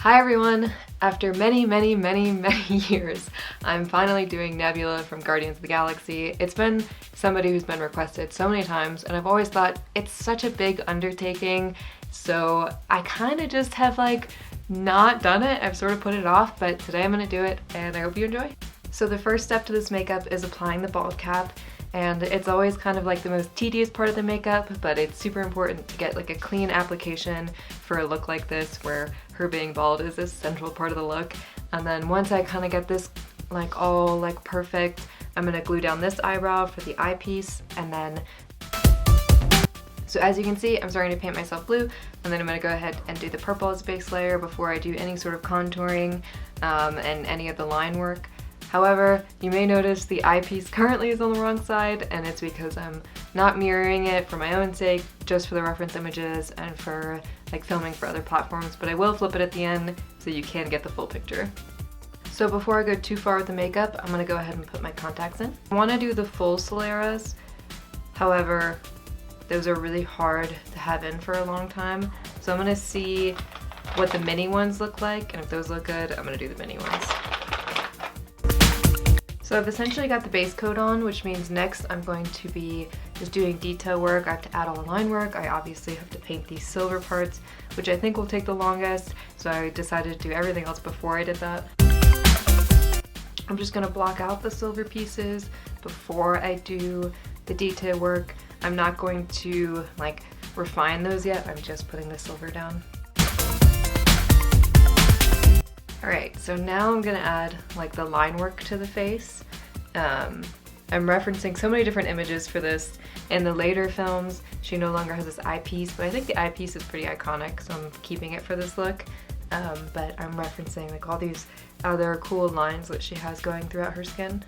Hi everyone! After many years, I'm finally doing Nebula from Guardians of the Galaxy. It's been somebody who's been requested so many times, and I've always thought it's such a big undertaking, so I kind of just have not done it. I've sort of put it off, but today I'm gonna do it, and I hope you enjoy. So the first step to this makeup is applying the bald cap, and it's always kind of the most tedious part of the makeup, but it's super important to get a clean application for a look like this where her being bald is a central part of the look. And then once I kind of get this all perfect, I'm gonna glue down this eyebrow for the eyepiece, and then so as you can see, I'm starting to paint myself blue, and then I'm going to go ahead and do the purple as base layer before I do any sort of contouring and any of the line work. However, you may notice the eyepiece currently is on the wrong side, and it's because I'm not mirroring it for my own sake, just for the reference images and for filming for other platforms, but I will flip it at the end so you can get the full picture. So before I go too far with the makeup, I'm going to go ahead and put my contacts in. I want to do the full scleras, however, those are really hard to have in for a long time, so I'm going to see what the mini ones look like, and if those look good, I'm going to do the mini ones. So I've essentially got the base coat on, which means next I'm going to be just doing detail work. I have to add all the line work. I obviously have to paint these silver parts, which I think will take the longest, so I decided to do everything else before I did that. I'm just going to block out the silver pieces before I do the detail work. I'm not going to refine those yet, I'm just putting the silver down. Alright, so now I'm gonna add the line work to the face. I'm referencing so many different images for this. In the later films, she no longer has this eyepiece, but I think the eyepiece is pretty iconic, so I'm keeping it for this look. But I'm referencing all these other cool lines that she has going throughout her skin.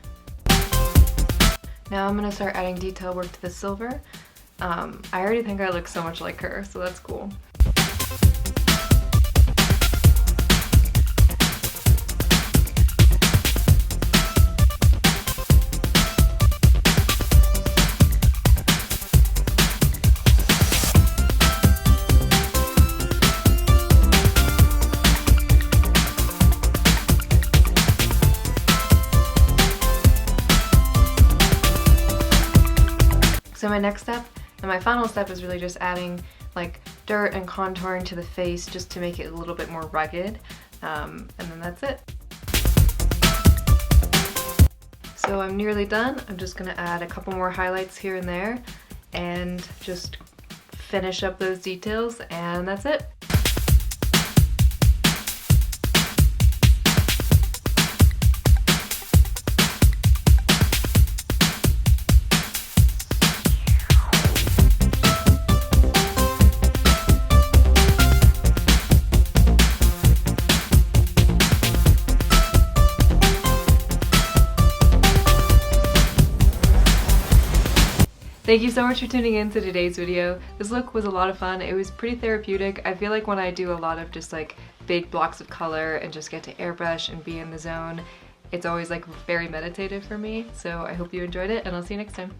Now I'm going to start adding detail work to the silver. I already think I look so much like her, so that's cool. So my next step, and my final step, is really just adding dirt and contouring to the face just to make it a little bit more rugged, and then that's it. So I'm nearly done. I'm just going to add a couple more highlights here and there and just finish up those details, and that's it. Thank you so much for tuning in to today's video. This look was a lot of fun. It was pretty therapeutic. I feel like when I do a lot of just big blocks of color and just get to airbrush and be in the zone, it's always very meditative for me. So I hope you enjoyed it, and I'll see you next time.